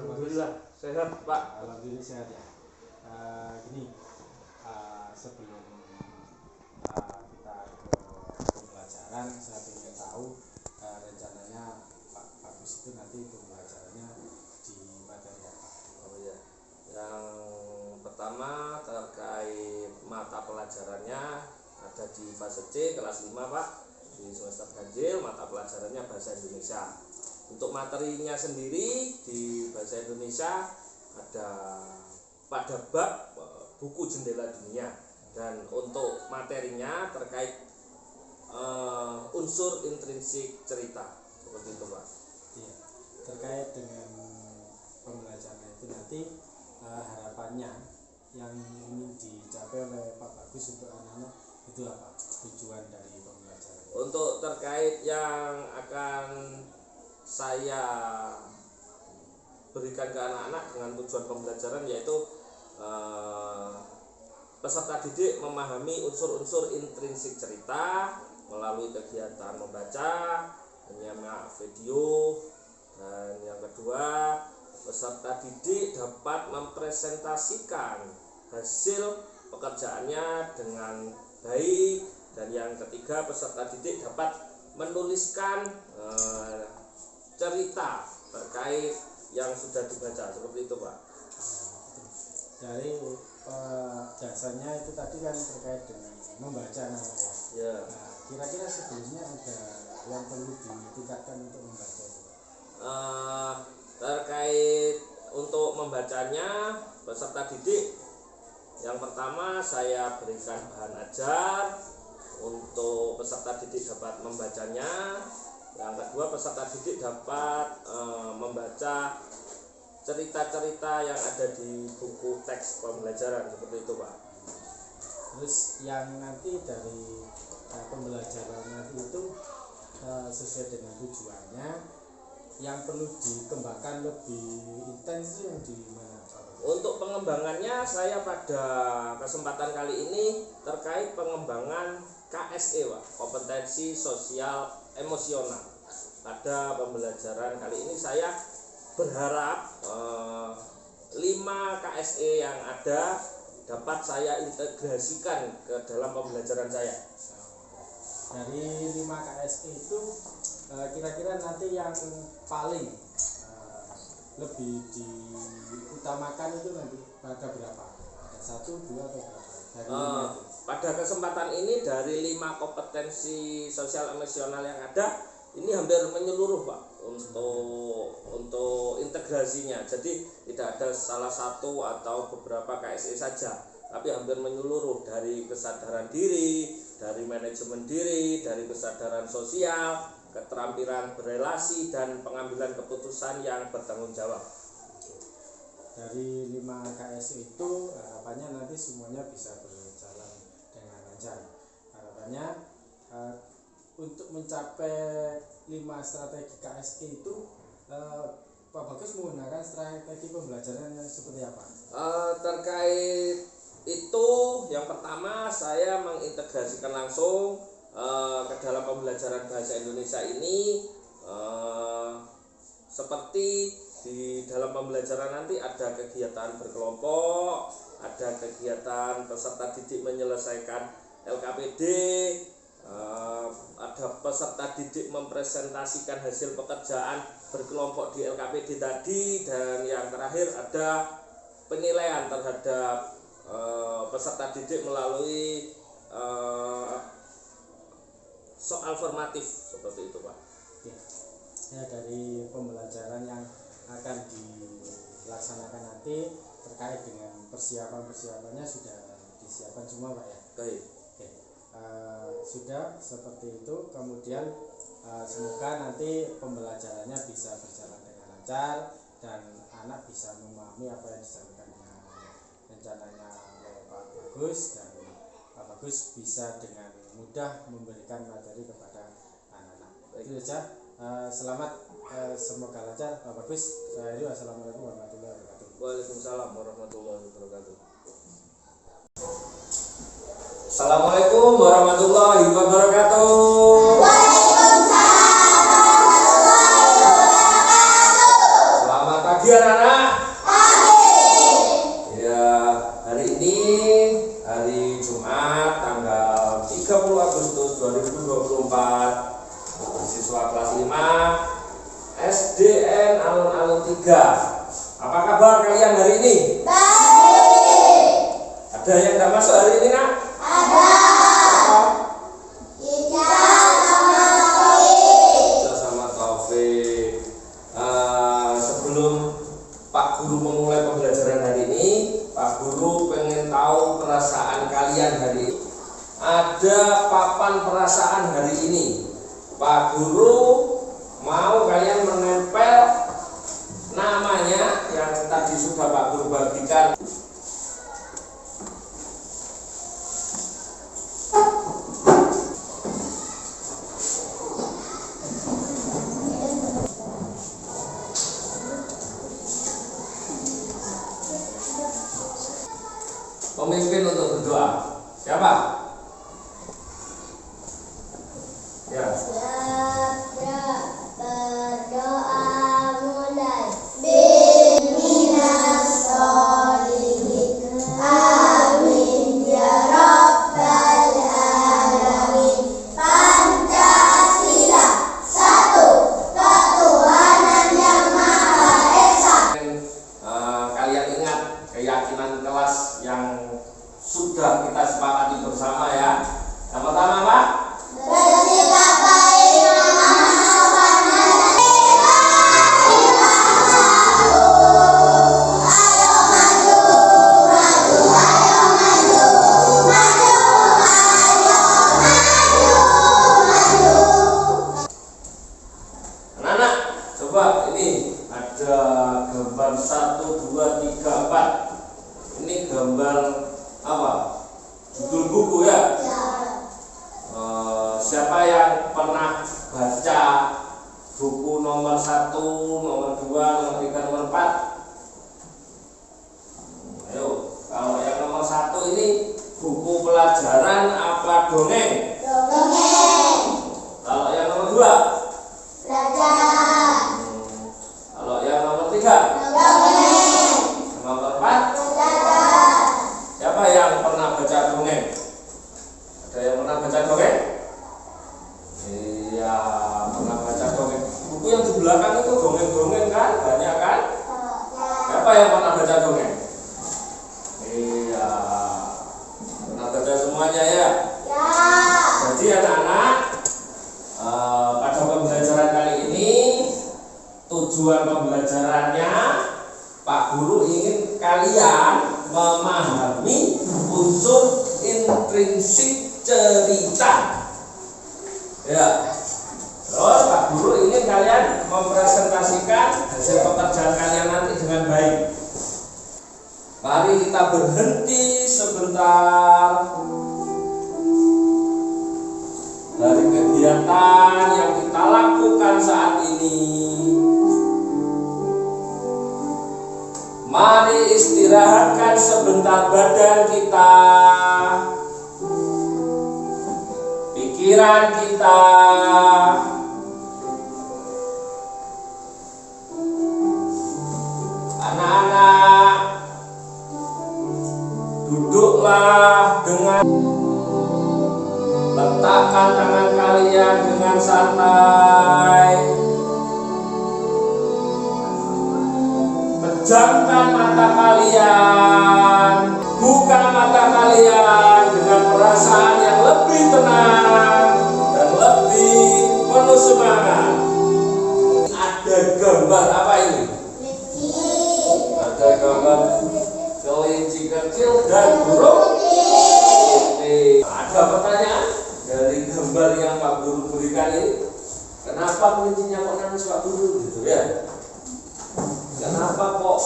Alhamdulillah sehat Pak. Alhamdulillah sehat ya. Gini, sebelum kita ke pembelajaran, saya ingin tahu rencananya Pak Bagus itu nanti pembelajarannya di materi apa? Oh iya. Yang pertama terkait mata pelajarannya ada di fase C kelas 5 Pak, di semester ganjil. Mata pelajarannya bahasa Indonesia. Untuk materinya sendiri di bahasa Indonesia ada pada bab buku jendela dunia, dan untuk materinya terkait unsur intrinsik cerita, seperti itu Pak. Iya. Terkait dengan pembelajaran itu nanti harapannya yang ingin dicapai oleh Pak Bagus untuk anak-anak itu apa tujuan dari pembelajaran? Untuk terkait yang akan saya berikan ke anak-anak dengan tujuan pembelajaran, yaitu peserta didik memahami unsur-unsur intrinsik cerita melalui kegiatan membaca, menyimak video, dan yang kedua peserta didik dapat mempresentasikan hasil pekerjaannya dengan baik, dan yang ketiga peserta didik dapat menuliskan cerita terkait yang sudah dibaca, seperti itu Pak. Dari dasarnya itu tadi kan terkait dengan membaca namanya. Ya. Nah, kira-kira sebelumnya ada yang perlu ditingkatkan untuk membaca itu? Terkait untuk membacanya, peserta didik yang pertama saya berikan bahan ajar untuk peserta didik dapat membacanya. Yang kedua peserta didik dapat membaca cerita-cerita yang ada di buku teks pembelajaran, seperti itu Pak. Terus yang nanti dari pembelajaran nanti itu sesuai dengan tujuannya, yang perlu dikembangkan lebih intens itu yang di mana? Untuk pengembangannya saya pada kesempatan kali ini terkait pengembangan KSE Pak, kompetensi sosial emosional. Pada pembelajaran kali ini saya berharap 5 KSE yang ada dapat saya integrasikan ke dalam pembelajaran saya. Dari 5 KSE itu kira-kira nanti yang paling lebih diutamakan itu nanti pada berapa? Ada 1, 2 atau berapa? Dari 5 itu. Pada kesempatan ini dari 5 kompetensi sosial emosional yang ada, ini hampir menyeluruh Pak untuk integrasinya. Jadi tidak ada salah satu atau beberapa KSE saja, tapi hampir menyeluruh, dari kesadaran diri, dari manajemen diri, dari kesadaran sosial, keterampilan berelasi, dan pengambilan keputusan yang bertanggung jawab. Dari 5 KSE itu harapannya nanti semuanya bisa berjalan dengan lancar. Harapannya untuk mencapai 5 strategi KSE itu Pak Bagus menggunakan strategi pembelajaran yang seperti apa? Terkait itu, yang pertama saya mengintegrasikan langsung ke dalam pembelajaran bahasa Indonesia ini, seperti di dalam pembelajaran nanti ada kegiatan berkelompok, ada kegiatan peserta didik menyelesaikan LKPD, ada peserta didik mempresentasikan hasil pekerjaan berkelompok di LKPD tadi, dan yang terakhir ada penilaian terhadap peserta didik melalui soal formatif, seperti itu Pak. Ya, dari pembelajaran yang akan dilaksanakan nanti terkait dengan persiapannya sudah disiapkan semua Pak ya? Baik. Oke. Sudah seperti itu, kemudian semoga nanti pembelajarannya bisa berjalan dengan lancar dan anak bisa memahami apa yang disampaikan dengan rencananya oleh Pak Bagus, dan Pak Bagus bisa dengan mudah memberikan materi kepada anak-anak. Itu saja. Selamat, semoga lancar Pak Bagus. Saya Rio, assalamualaikum warahmatullahi wabarakatuh. Waalaikumsalam warahmatullahi wabarakatuh. Assalamualaikum warahmatullahi wabarakatuh. Waalaikumsalam warahmatullahi wabarakatuh. Selamat pagi anak-anak. buat siswa kelas 5 SDN Alun-Alun 3. Apa kabar kalian hari ini? Baik. Ada yang tidak masuk hari ini, Nak? Ada. Isa sama Taufik. Sebelum Pak Guru memulai pembelajaran hari ini, Pak Guru pengen tahu perasaan kalian hari ini. Ada papan perasaan hari ini. Pak Guru mau kalian menempel namanya yang tadi sudah Pak Guru bagikan. Pemimpin untuk berdoa. Siapa? Ya. Berdoa mulai. Bismillahirrahmanirrahim. Amin ya rabbal alamin. Pancasila, satu ketuhanan yang maha esa. Kalian ingat keyakinan kelas yang sudah kita sepakati bersama ya. Yang pertama Pak, Bersikap baik anak-anak, coba ini ada gambar 1, 2, 3, 4. Ini gambar apa? Judul buku ya. Siapa yang pernah baca buku nomor 1, nomor 2, nomor 3, nomor 4? Ayo, kalau yang nomor 1 ini buku pelajaran apa dongeng? dongeng. Kalau yang nomor 2? Belajar. Kalau yang nomor 3? Dongeng. Nomor 4? Belajar. Siapa yang pernah baca dongeng? Ada yang pernah baca dongeng? Iya, pernah baca dongeng. Buku yang di belakang itu dongeng-dongeng kan? Banyak kan? Siapa yang pernah baca dongeng? Iya, pernah baca semuanya ya? Ya. Jadi anak-anak, pada pembelajaran kali ini tujuan pembelajarannya Pak Guru ingin kalian memahami unsur intrinsik cerita. Ya. Terus Pak Guru ingin kalian mempresentasikan hasil pekerjaan kalian nanti dengan baik. Mari kita berhenti sebentar dari kegiatan yang kita lakukan saat ini. Mari istirahatkan sebentar badan kita, pikiran kita. Anak-anak, duduklah dengan letakkan tangan kalian dengan santai. Pejamkan mata kalian, buka mata kalian dengan perasaan yang lebih tenang dan lebih penuh semangat. Ada gambar apa ini? Ada gambar kelinci kecil dan burung putih. Ada pertanyaan dari gambar yang Pak Guru berikan ini? Kenapa kelincinya kok nangis Pak Guru gitu ya? Kenapa kok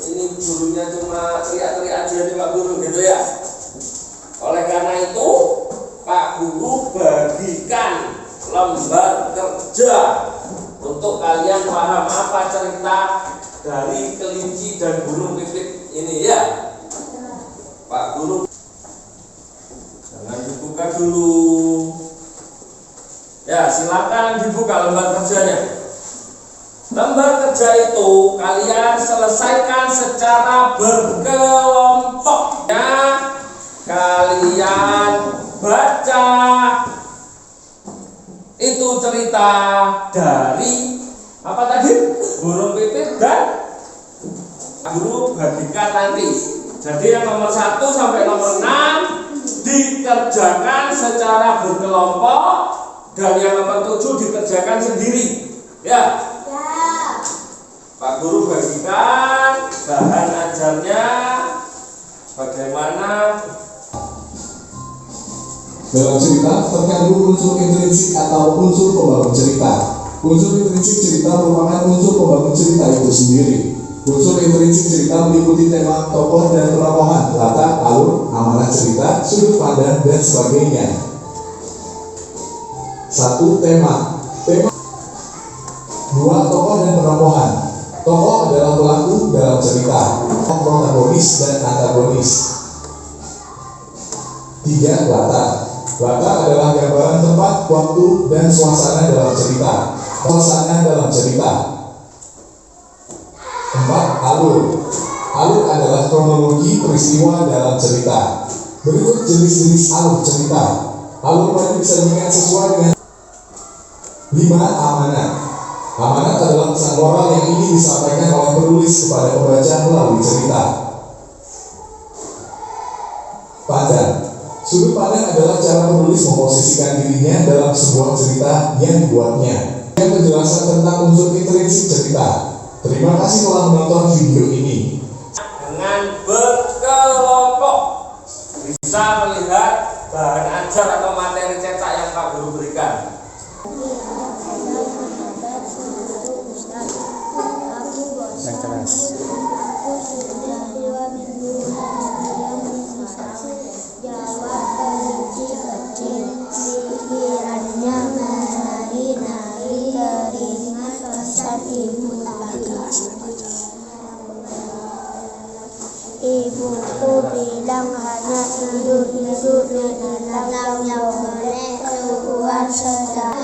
ini gurunya cuma teriak-teriak aja nih Pak Guru gitu ya? Oleh karena itu Pak Guru bagikan lembar kerja untuk kalian paham apa cerita dari kelinci dan burung pipit ini ya. Pak Guru, jangan dibuka dulu. Ya, silakan dibuka lembar kerjanya. Lembar kerja itu kalian selesaikan secara berkelompok. Ya, kalian baca Itu cerita dari apa tadi? Burung pipit dan guru bagikan nanti. Jadi yang nomor 1 sampai nomor 6 dikerjakan secara berkelompok dan yang nomor 7 dikerjakan sendiri. Ya. Pak Guru bagikan bahan ajarnya bagaimana. Dalam cerita terkandung unsur intrinsik atau unsur pembangun cerita. Unsur intrinsik cerita merupakan unsur pembangun cerita itu sendiri. Unsur intrinsik cerita meliputi tema, tokoh dan tokohan, latar, alur, amanah cerita, sudut pandang dan sebagainya. 1. Tema. 2. Tokoh dan tokohan. Tokoh adalah pelaku dalam cerita, protagonis dan antagonis. 3. Latar. Latar adalah gambaran tempat, waktu, dan suasana dalam cerita. Suasana dalam cerita. 4. Alur. Alur adalah kronologi peristiwa dalam cerita. Berikut jenis-jenis alur cerita. Alur wajib disajikan sesuai dengan. 5. Amanat. Amanat adalah pesan moral yang ingin disampaikan oleh penulis kepada pembaca melalui cerita. Pandang. Sudut pandang adalah cara penulis memposisikan dirinya dalam sebuah cerita yang dibuatnya. Yang penjelasan tentang unsur intrinsik cerita. Terima kasih telah menonton video ini. Dengan berkelompok bisa melihat bahan ajar atau materi cetak yang Pak Guru berikan. Yang keras. Aku sudah 2 minggu jawab kelinci kecil. Pikirannya menari-nari teringat pesan ibu tadi. Ibuku bilang hanya hidup di dalam yang boleh keluar sedang.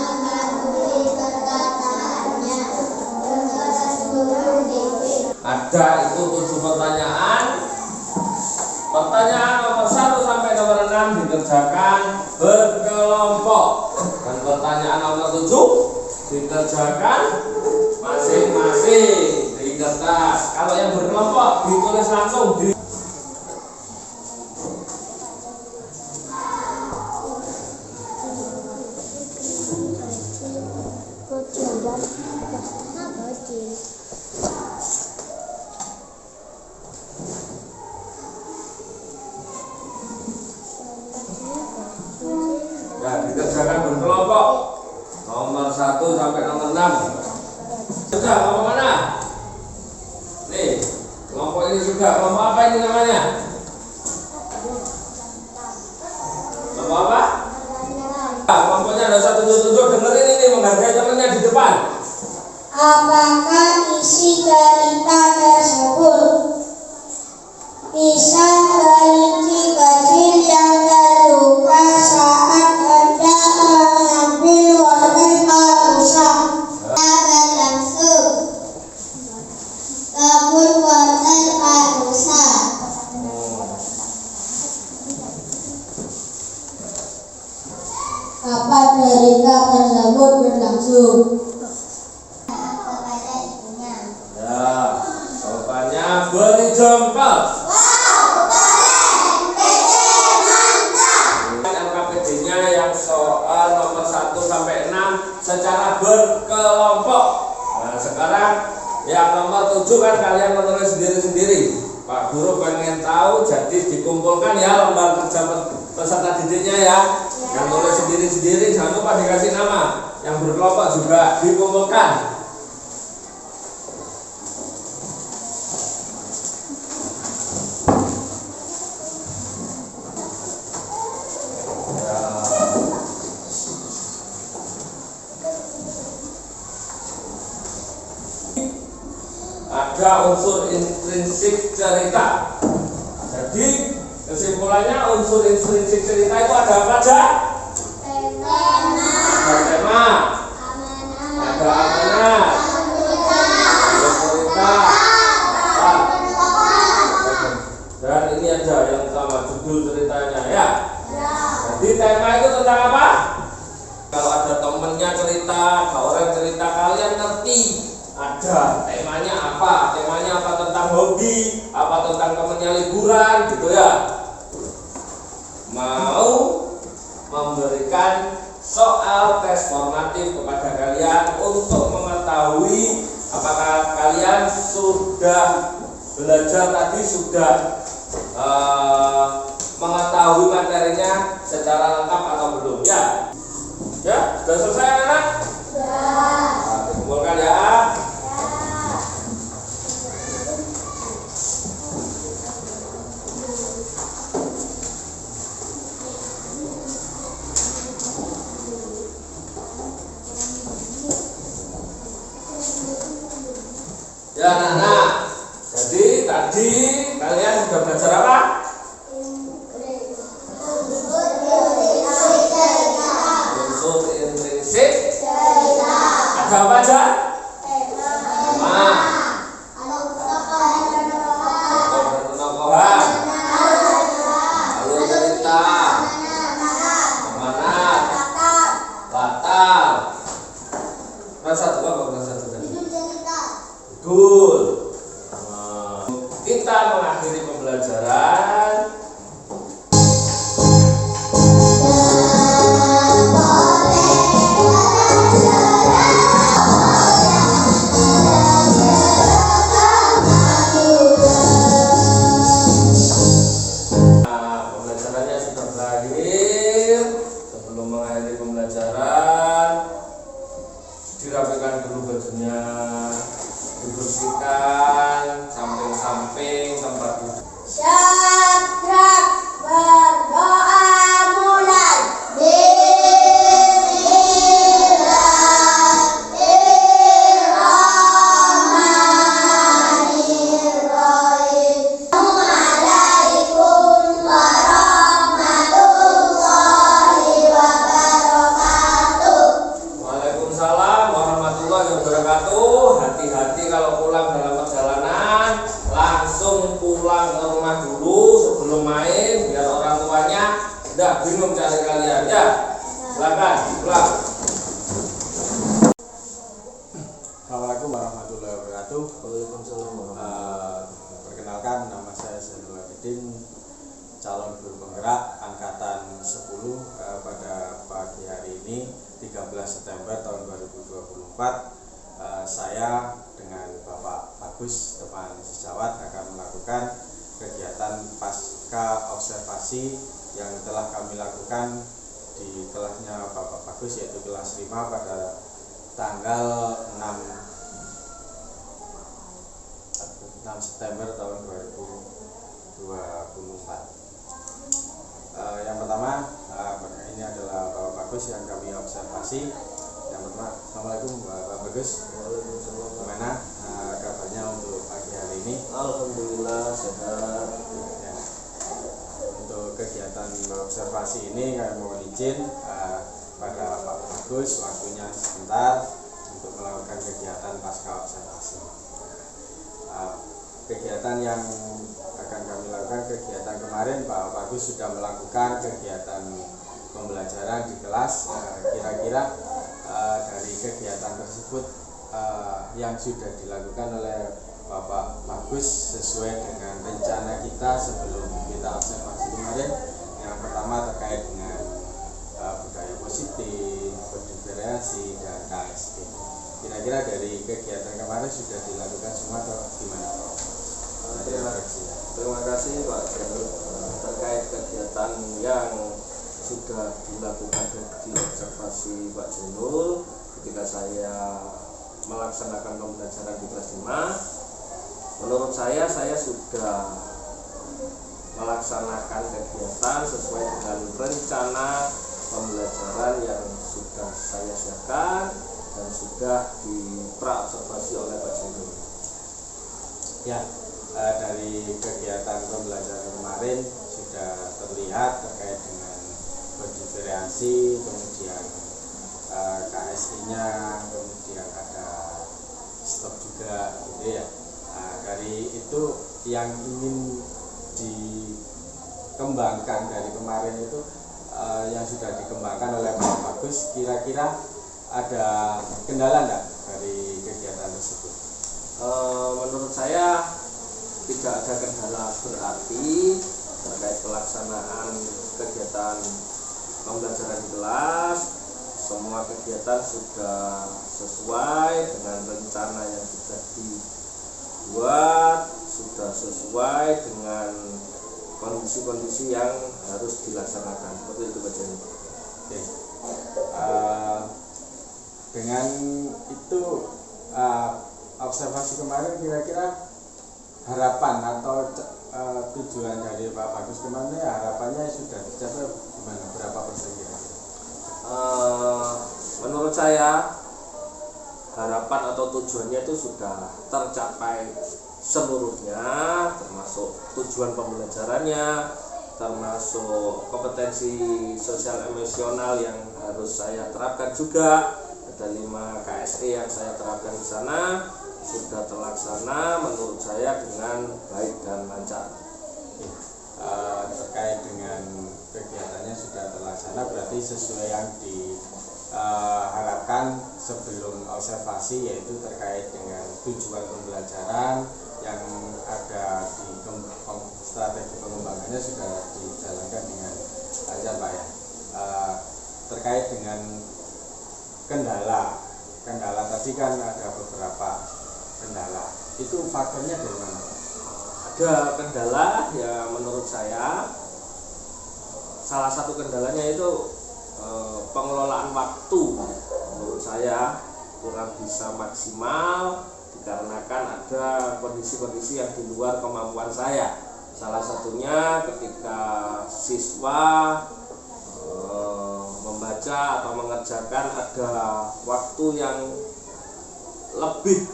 Ada itu 7 pertanyaan. Pertanyaan nomor 1 sampai nomor 6 dikerjakan berkelompok. Dan pertanyaan nomor 7 dikerjakan masing-masing di kertas. Kalau yang berkelompok ditulis langsung di. Ya, dikerjakan berkelompok. Nomor 1 sampai nomor 6. Sudah, kelompok mana? Nih, kelompok ini sudah. Kelompok apa ini namanya? Kelompok apa? Kelompoknya ada 1 tunjuk-tunjuk. Dengerin ini, menghargai temannya di depan. Apakah isi cerita tersebut? Kisah kelinci kecil yang terluka saat hendak mengambil wortel Pausa. Berlangsung kebun wortel Pausa. Kapan cerita tersebut berlangsung? Kepada ibunya. Ya, jawabannya beri jempol. LKPD-nya yang soal nomor 1 sampai 6 secara berkelompok. Nah, sekarang yang nomor 7 kan kalian menulis sendiri-sendiri. Pak Guru pengen tahu, jadi dikumpulkan ya lembar kerja peserta didiknya ya. Yang tulis sendiri-sendiri jangan lupa dikasih nama. Yang berkelompok juga dikumpulkan. Ada unsur intrinsik cerita. Jadi kesimpulannya unsur intrinsik cerita itu ada apa aja? Ada tema, ada amanat, ada cerita, dan ini ada yang sama judul ceritanya ya. Jadi tema itu tentang apa? Kalau ada temennya cerita, ada orang cerita, kalian ngerti ada temanya apa tentang hobi, apa tentang temennya liburan gitu ya. Mau memberikan soal tes formatif kepada kalian untuk mengetahui apakah kalian sudah belajar tadi, sudah mengetahui materinya secara lengkap atau belum ya? Ya, sudah selesai anak? Sudah. Nah, dikumpulkan ya. Ya anak-anak, jadi tadi kalian sudah belajar apa? Unsur intrinsik. Ada apa aja? Tema. Penokohan. Alur cerita. Amanat. Latar. Rasa dua apa rasa dua? Betul. Kita mengakhiri pembelajaran. Pembelajarannya sudah berakhir. Sebelum mengakhiri pembelajaran, dirapikan dulu bajunya, dibersihkan samping-samping tempat duduk. Syadrak berdoa mulai. Bismillahirrahmanirrahim. Assalamualaikum warahmatullahi wabarakatuh. Waalaikumsalam warahmatullahi wabarakatuh. Hati-hati kalau pulang dalam perjalanan, langsung pulang ke rumah dulu sebelum main, biar orang tuanya tidak bingung cari kalian ya. Silakan pulang. Assalamualaikum warahmatullahi wabarakatuh. Waalaikumsalam Perkenalkan, nama saya Zainul Abidin, calon guru penggerak angkatan 10 pada pagi hari ini 13 September tahun 2024. Saya dengan Bapak Agus teman sejawat akan melakukan kegiatan pasca observasi yang telah kami lakukan di kelasnya Bapak Agus, yaitu kelas 5 pada tanggal 6 September tahun 2024. Yang pertama, ini adalah Bapak Bagus yang kami observasi. Yang pertama, Assalamualaikum Bapak Bagus. Waalaikumsalam. Gimana kabarnya untuk pagi hari ini? Alhamdulillah sehat. Ya. Untuk kegiatan observasi ini kami mohon izin pada Pak Bagus waktunya sebentar untuk melakukan kegiatan pasca observasi. Kegiatan yang akan kami lakukan, kegiatan kemarin Pak Bagus sudah melakukan kegiatan pembelajaran di kelas. Kira-kira dari kegiatan tersebut yang sudah dilakukan oleh Bapak Bagus sesuai dengan rencana kita sebelum kita observasi kemarin. Yang pertama terkait dengan budaya positif, berdiferensi, dan KSD. Kira-kira dari kegiatan kemarin sudah dilakukan semua atau gimana? Terima kasih Pak Jalur terkait kegiatan yang sudah dilakukan di observasi Pak Jalur ketika saya melaksanakan pembelajaran di kelas 5. Menurut saya sudah melaksanakan kegiatan sesuai dengan rencana pembelajaran yang sudah saya siapkan dan sudah dipraobservasi oleh Pak Jalur. Ya, dari kegiatan pembelajaran kemarin sudah terlihat terkait dengan berdiferensi, kemudian KSI-nya, kemudian ada stok juga, gitu ya. Dari itu yang ingin dikembangkan dari kemarin itu yang sudah dikembangkan oleh Pak Bagus, kira-kira ada kendala enggak dari kegiatan tersebut? Menurut saya tidak ada kendala berarti terkait pelaksanaan kegiatan pembelajaran di kelas. Semua kegiatan sudah sesuai dengan rencana yang sudah dibuat, sudah sesuai dengan kondisi-kondisi yang harus dilaksanakan. Seperti itu Pak Jani. Oke. Dengan itu observasi kemarin, kira-kira harapan atau tujuan dari Pak Bagus kemarin harapannya sudah tercapai gimana? Berapa persen kira-kira? Menurut saya harapan atau tujuannya itu sudah tercapai seluruhnya, termasuk tujuan pembelajarannya, termasuk kompetensi sosial emosional yang harus saya terapkan juga. Ada 5 KSE yang saya terapkan di sana sudah terlaksana menurut saya dengan baik dan lancar. Terkait dengan kegiatannya sudah terlaksana, berarti sesuai yang diharapkan sebelum observasi, yaitu terkait dengan tujuan pembelajaran yang ada di strategi pengembangannya sudah dijalankan dengan lancar Pak ya. Terkait dengan kendala tadi kan ada beberapa kendala, itu faktornya dari mana? Ada kendala ya, menurut saya salah satu kendalanya itu pengelolaan waktu. Menurut saya kurang bisa maksimal dikarenakan ada kondisi-kondisi yang di luar kemampuan saya. Salah satunya ketika siswa membaca atau mengerjakan ada waktu yang lebih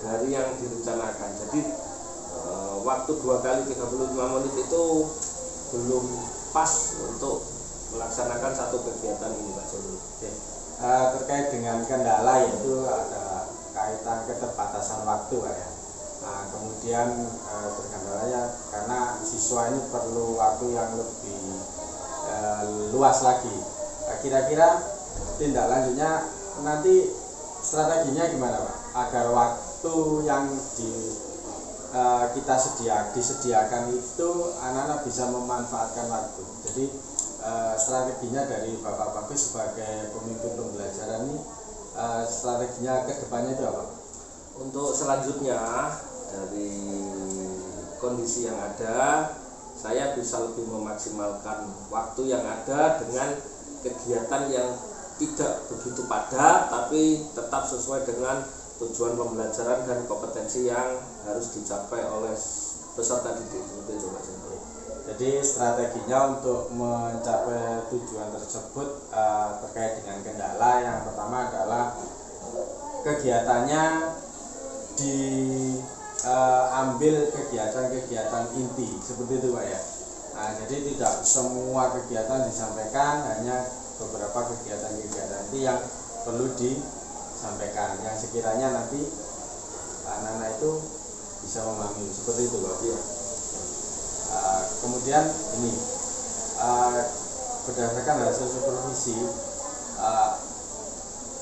dari yang direncanakan. Jadi waktu 2 kali 35 menit itu belum pas untuk melaksanakan satu kegiatan ini Pak Joni. Terkait dengan kendala yaitu ada kaitan keterbatasan waktu Pak ya. Kemudian terkendalanya karena siswa ini perlu waktu yang lebih luas lagi. Kira-kira tindak lanjutnya nanti strateginya gimana Pak agar waktu yang kita disediakan itu anak-anak bisa memanfaatkan waktu. Jadi strateginya dari Bapak Bagus sebagai pemimpin pembelajaran ini, strateginya ke depannya itu apa? Untuk selanjutnya dari kondisi yang ada, saya bisa lebih memaksimalkan waktu yang ada dengan kegiatan yang tidak begitu padat tapi tetap sesuai dengan tujuan pembelajaran dan kompetensi yang harus dicapai oleh peserta didik. Jadi strateginya untuk mencapai tujuan tersebut terkait dengan kendala, yang pertama adalah kegiatannya diambil kegiatan-kegiatan inti seperti itu Pak ya. Jadi tidak semua kegiatan disampaikan, hanya beberapa kegiatan-kegiatan inti yang perlu disampaikan, yang sekiranya nanti anak-anak itu bisa memahami, seperti itu Pak ya. Kemudian ini berdasarkan hasil supervisi,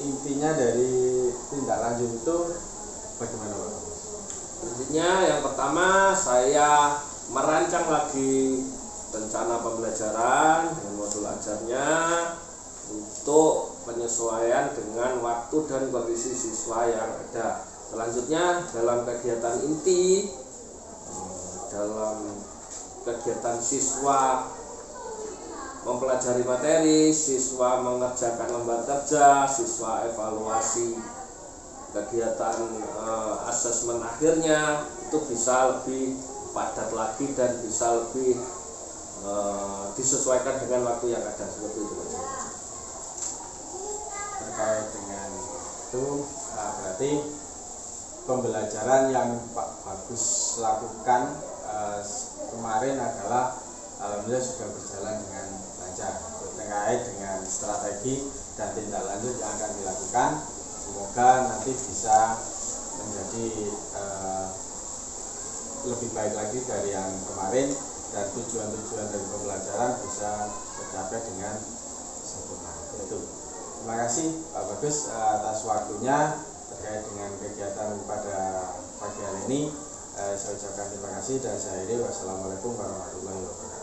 intinya dari tindak lanjut itu bagaimana Pak? Intinya yang pertama saya merancang lagi rencana pembelajaran dengan modul ajarnya untuk penyesuaian dengan waktu dan kondisi siswa yang ada. Selanjutnya dalam kegiatan inti, dalam kegiatan siswa mempelajari materi, siswa mengerjakan lembar kerja, siswa evaluasi kegiatan asesmen akhirnya, itu bisa lebih padat lagi dan bisa lebih disesuaikan dengan waktu yang ada, seperti itu. Terkait dengan itu berarti pembelajaran yang Pak Bagus lakukan kemarin adalah alhamdulillah sudah berjalan dengan lancar. Terkait dengan strategi dan tindak lanjut yang akan dilakukan, semoga nanti bisa menjadi lebih baik lagi dari yang kemarin dan tujuan-tujuan dari pembelajaran bisa tercapai dengan sempurna. Itu. Terima kasih Pak Bagus atas waktunya terkait dengan kegiatan pada pagi hari ini. Saya ucapkan terima kasih dan saya akhiri. Wassalamualaikum warahmatullahi wabarakatuh.